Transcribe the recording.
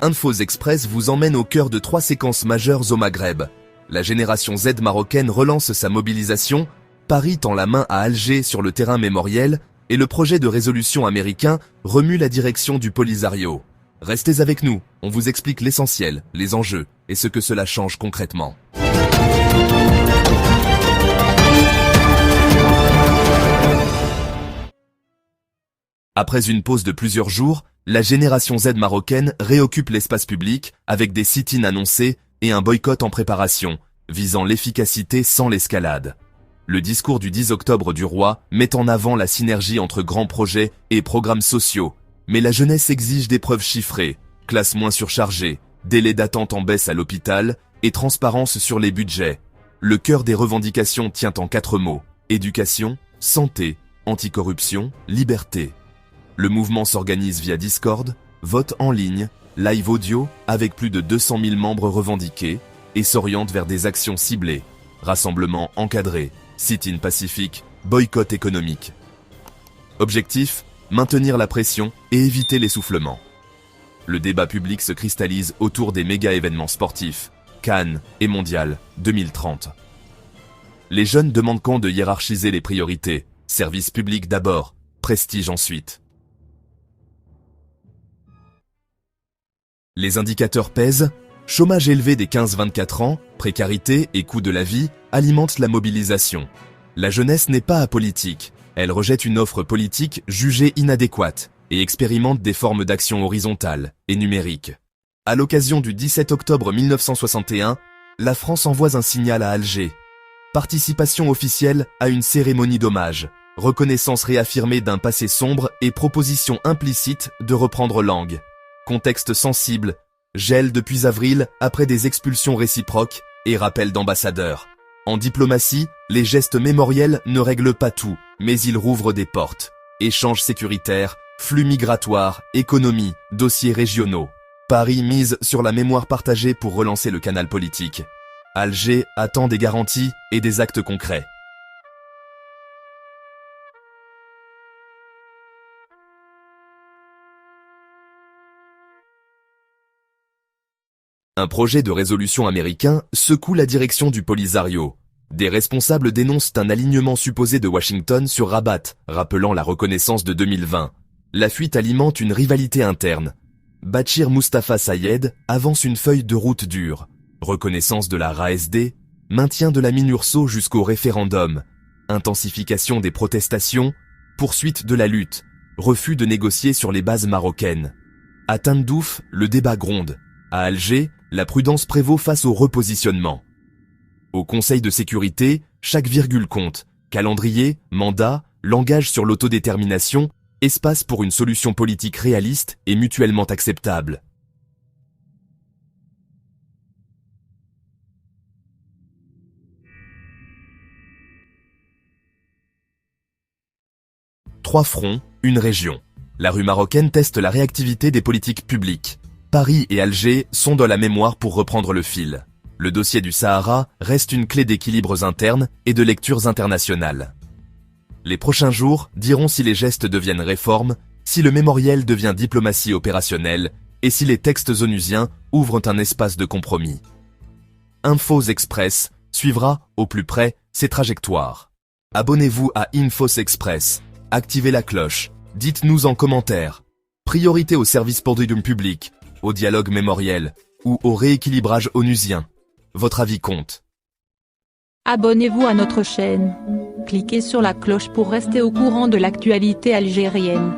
Infos Express vous emmène au cœur de 3 séquences majeures au Maghreb. La génération Z marocaine relance sa mobilisation, Paris tend la main à Alger sur le terrain mémoriel, et le projet de résolution américain remue la direction du Polisario. Restez avec nous, on vous explique l'essentiel, les enjeux, et ce que cela change concrètement. Après une pause de plusieurs jours, la génération Z marocaine réoccupe l'espace public avec des sit-ins annoncés et un boycott en préparation, visant l'efficacité sans l'escalade. Le discours du 10 octobre du roi met en avant la synergie entre grands projets et programmes sociaux, mais la jeunesse exige des preuves chiffrées, classes moins surchargées, délais d'attente en baisse à l'hôpital et transparence sur les budgets. Le cœur des revendications tient en 4 mots: éducation, santé, anticorruption, liberté. Le mouvement s'organise via Discord, vote en ligne, live audio avec plus de 200 000 membres revendiqués et s'oriente vers des actions ciblées, rassemblements encadrés, sit-in pacifique, boycott économique. Objectif, maintenir la pression et éviter l'essoufflement. Le débat public se cristallise autour des méga-événements sportifs, Cannes et Mondial 2030. Les jeunes demandent quand de hiérarchiser les priorités, service public d'abord, prestige ensuite. Les indicateurs pèsent, chômage élevé des 15-24 ans, précarité et coût de la vie alimentent la mobilisation. La jeunesse n'est pas apolitique, elle rejette une offre politique jugée inadéquate et expérimente des formes d'action horizontales et numériques. À l'occasion du 17 octobre 1961, la France envoie un signal à Alger. Participation officielle à une cérémonie d'hommage, reconnaissance réaffirmée d'un passé sombre et proposition implicite de reprendre langue. Contexte sensible, gel depuis avril après des expulsions réciproques et rappel d'ambassadeurs. En diplomatie, les gestes mémoriels ne règlent pas tout, mais ils rouvrent des portes. Échanges sécuritaires, flux migratoires, économie, dossiers régionaux. Paris mise sur la mémoire partagée pour relancer le canal politique. Alger attend des garanties et des actes concrets. Un projet de résolution américain secoue la direction du Polisario. Des responsables dénoncent un alignement supposé de Washington sur Rabat, rappelant la reconnaissance de 2020. La fuite alimente une rivalité interne. Bachir Mustafa Sayed avance une feuille de route dure. Reconnaissance de la RASD, maintien de la MINURSO jusqu'au référendum, intensification des protestations, poursuite de la lutte, refus de négocier sur les bases marocaines. À Tindouf, le débat gronde. À Alger, la prudence prévaut face au repositionnement. Au Conseil de sécurité, chaque virgule compte. Calendrier, mandat, langage sur l'autodétermination, espace pour une solution politique réaliste et mutuellement acceptable. Trois fronts, une région. La rue marocaine teste la réactivité des politiques publiques. Paris et Alger sont dans la mémoire pour reprendre le fil. Le dossier du Sahara reste une clé d'équilibres internes et de lectures internationales. Les prochains jours diront si les gestes deviennent réformes, si le mémoriel devient diplomatie opérationnelle et si les textes onusiens ouvrent un espace de compromis. Infos Express suivra, au plus près, ces trajectoires. Abonnez-vous à Infos Express, activez la cloche, dites-nous en commentaire. Priorité au service public, au dialogue mémoriel ou au rééquilibrage onusien. Votre avis compte. Abonnez-vous à notre chaîne. Cliquez sur la cloche pour rester au courant de l'actualité algérienne.